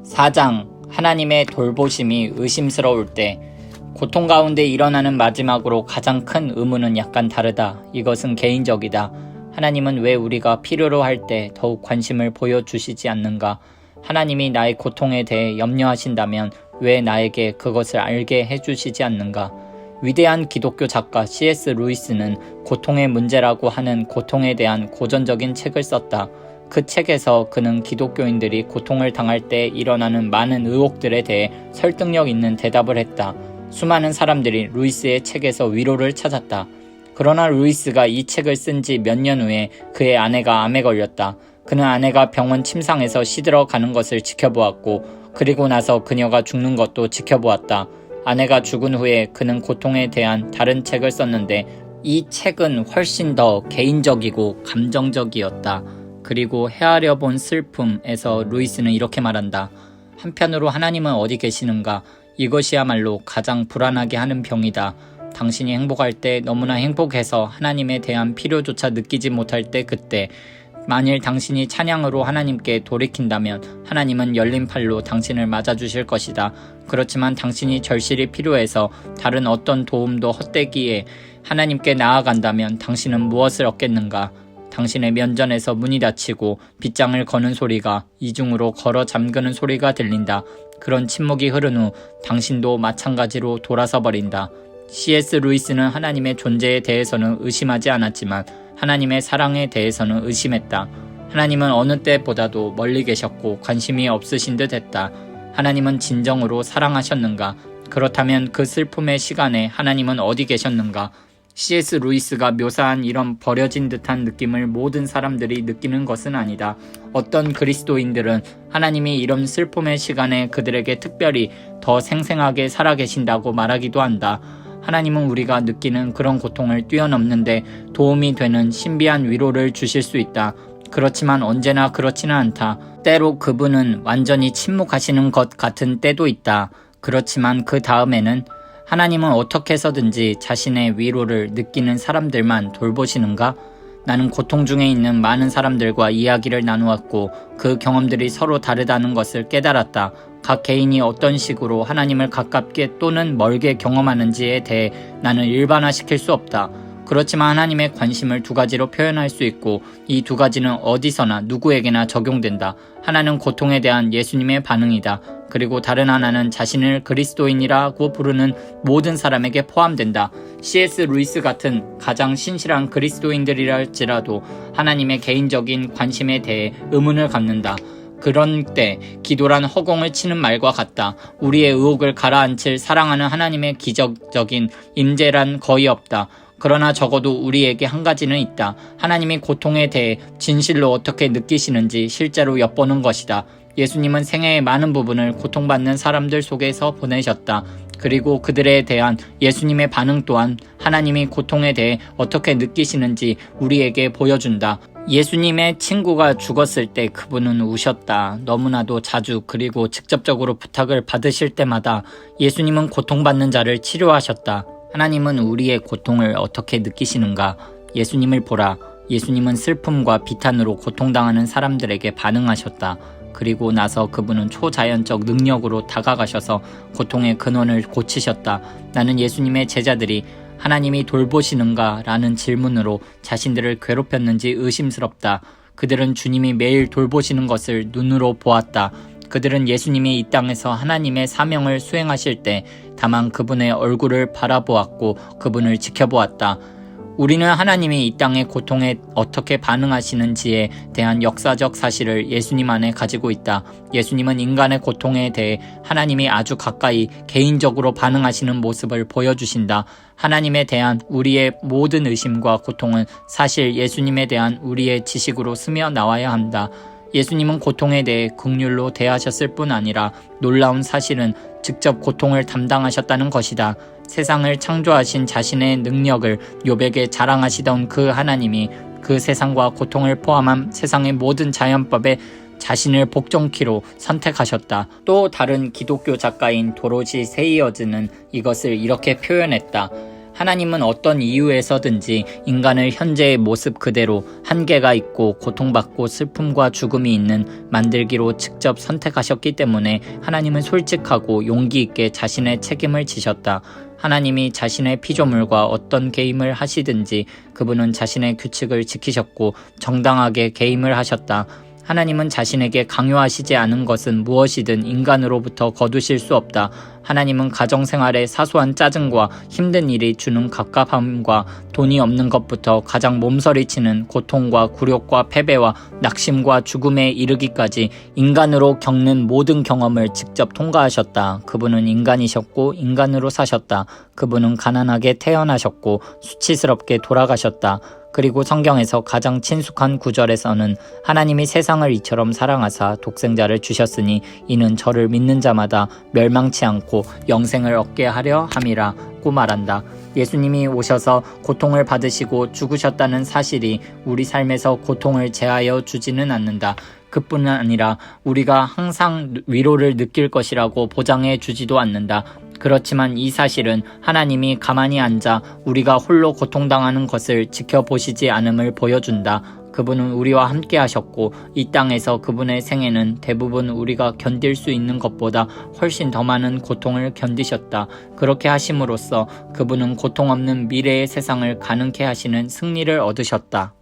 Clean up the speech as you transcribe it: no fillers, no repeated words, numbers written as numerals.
4장 하나님의 돌보심이 의심스러울 때. 고통 가운데 일어나는 마지막으로 가장 큰 의문은 약간 다르다. 이것은 개인적이다. 하나님은 왜 우리가 필요로 할 때 더욱 관심을 보여주시지 않는가? 하나님이 나의 고통에 대해 염려하신다면 왜 나에게 그것을 알게 해주시지 않는가? 위대한 기독교 작가 C.S. 루이스는 고통의 문제라고 하는 고통에 대한 고전적인 책을 썼다. 그 책에서 그는 기독교인들이 고통을 당할 때 일어나는 많은 의혹들에 대해 설득력 있는 대답을 했다. 수많은 사람들이 루이스의 책에서 위로를 찾았다. 그러나 루이스가 이 책을 쓴 지 몇 년 후에 그의 아내가 암에 걸렸다. 그는 아내가 병원 침상에서 시들어 가는 것을 지켜보았고 그리고 나서 그녀가 죽는 것도 지켜보았다. 아내가 죽은 후에 그는 고통에 대한 다른 책을 썼는데 이 책은 훨씬 더 개인적이고 감정적이었다. 그리고 헤아려 본 슬픔에서 루이스는 이렇게 말한다. 한편으로 하나님은 어디 계시는가? 이것이야말로 가장 불안하게 하는 병이다. 당신이 행복할 때 너무나 행복해서 하나님에 대한 필요조차 느끼지 못할 때 그때 만일 당신이 찬양으로 하나님께 돌이킨다면 하나님은 열린 팔로 당신을 맞아주실 것이다. 그렇지만 당신이 절실히 필요해서 다른 어떤 도움도 헛되기에 하나님께 나아간다면 당신은 무엇을 얻겠는가? 당신의 면전에서 문이 닫히고 빗장을 거는 소리가 이중으로 걸어 잠그는 소리가 들린다. 그런 침묵이 흐른 후 당신도 마찬가지로 돌아서 버린다. C.S. 루이스는 하나님의 존재에 대해서는 의심하지 않았지만 하나님의 사랑에 대해서는 의심했다. 하나님은 어느 때보다도 멀리 계셨고 관심이 없으신 듯 했다. 하나님은 진정으로 사랑하셨는가? 그렇다면 그 슬픔의 시간에 하나님은 어디 계셨는가? C.S. 루이스가 묘사한 이런 버려진 듯한 느낌을 모든 사람들이 느끼는 것은 아니다. 어떤 그리스도인들은 하나님이 이런 슬픔의 시간에 그들에게 특별히 더 생생하게 살아계신다고 말하기도 한다. 하나님은 우리가 느끼는 그런 고통을 뛰어넘는데 도움이 되는 신비한 위로를 주실 수 있다. 그렇지만 언제나 그렇지는 않다. 때로 그분은 완전히 침묵하시는 것 같은 때도 있다. 그렇지만 그 다음에는 하나님은 어떻게 해서든지 자신의 위로를 느끼는 사람들만 돌보시는가? 나는 고통 중에 있는 많은 사람들과 이야기를 나누었고 그 경험들이 서로 다르다는 것을 깨달았다. 각 개인이 어떤 식으로 하나님을 가깝게 또는 멀게 경험하는지에 대해 나는 일반화시킬 수 없다. 그렇지만 하나님의 관심을 두 가지로 표현할 수 있고 이 두 가지는 어디서나 누구에게나 적용된다. 하나는 고통에 대한 예수님의 반응이다. 그리고 다른 하나는 자신을 그리스도인이라고 부르는 모든 사람에게 포함된다. C.S. 루이스 같은 가장 신실한 그리스도인들이랄지라도 하나님의 개인적인 관심에 대해 의문을 갖는다. 그런 때 기도란 허공을 치는 말과 같다. 우리의 의혹을 가라앉힐 사랑하는 하나님의 기적적인 임재란 거의 없다. 그러나 적어도 우리에게 한 가지는 있다. 하나님이 고통에 대해 진실로 어떻게 느끼시는지 실제로 엿보는 것이다. 예수님은 생애의 많은 부분을 고통받는 사람들 속에서 보내셨다. 그리고 그들에 대한 예수님의 반응 또한 하나님이 고통에 대해 어떻게 느끼시는지 우리에게 보여준다. 예수님의 친구가 죽었을 때 그분은 우셨다. 너무나도 자주 그리고 직접적으로 부탁을 받으실 때마다 예수님은 고통받는 자를 치료하셨다. 하나님은 우리의 고통을 어떻게 느끼시는가? 예수님을 보라. 예수님은 슬픔과 비탄으로 고통당하는 사람들에게 반응하셨다. 그리고 나서 그분은 초자연적 능력으로 다가가셔서 고통의 근원을 고치셨다. 나는 예수님의 제자들이 하나님이 돌보시는가? 라는 질문으로 자신들을 괴롭혔는지 의심스럽다. 그들은 주님이 매일 돌보시는 것을 눈으로 보았다. 그들은 예수님이 이 땅에서 하나님의 사명을 수행하실 때 다만 그분의 얼굴을 바라보았고 그분을 지켜보았다. 우리는 하나님이 이 땅의 고통에 어떻게 반응하시는지에 대한 역사적 사실을 예수님 안에 가지고 있다. 예수님은 인간의 고통에 대해 하나님이 아주 가까이 개인적으로 반응하시는 모습을 보여주신다. 하나님에 대한 우리의 모든 의심과 고통은 사실 예수님에 대한 우리의 지식으로 스며 나와야 한다. 예수님은 고통에 대해 긍휼로 대하셨을 뿐 아니라 놀라운 사실은 직접 고통을 담당하셨다는 것이다. 세상을 창조하신 자신의 능력을 욥에게 자랑하시던 그 하나님이 그 세상과 고통을 포함한 세상의 모든 자연법에 자신을 복종키로 선택하셨다. 또 다른 기독교 작가인 도로시 세이어즈는 이것을 이렇게 표현했다. 하나님은 어떤 이유에서든지 인간을 현재의 모습 그대로 한계가 있고 고통받고 슬픔과 죽음이 있는 만들기로 직접 선택하셨기 때문에 하나님은 솔직하고 용기 있게 자신의 책임을 지셨다. 하나님이 자신의 피조물과 어떤 게임을 하시든지 그분은 자신의 규칙을 지키셨고 정당하게 게임을 하셨다. 하나님은 자신에게 강요하시지 않은 것은 무엇이든 인간으로부터 거두실 수 없다. 하나님은 가정생활의 사소한 짜증과 힘든 일이 주는 갑갑함과 돈이 없는 것부터 가장 몸서리치는 고통과 굴욕과 패배와 낙심과 죽음에 이르기까지 인간으로 겪는 모든 경험을 직접 통과하셨다. 그분은 인간이셨고 인간으로 사셨다. 그분은 가난하게 태어나셨고 수치스럽게 돌아가셨다. 그리고 성경에서 가장 친숙한 구절에서는 하나님이 세상을 이처럼 사랑하사 독생자를 주셨으니 이는 저를 믿는 자마다 멸망치 않고 영생을 얻게 하려 함이라고 말한다. 예수님이 오셔서 고통을 받으시고 죽으셨다는 사실이 우리 삶에서 고통을 제하여 주지는 않는다. 그뿐 아니라 우리가 항상 위로를 느낄 것이라고 보장해 주지도 않는다. 그렇지만 이 사실은 하나님이 가만히 앉아 우리가 홀로 고통당하는 것을 지켜보시지 않음을 보여준다. 그분은 우리와 함께 하셨고 이 땅에서 그분의 생애는 대부분 우리가 견딜 수 있는 것보다 훨씬 더 많은 고통을 견디셨다. 그렇게 하심으로써 그분은 고통 없는 미래의 세상을 가능케 하시는 승리를 얻으셨다.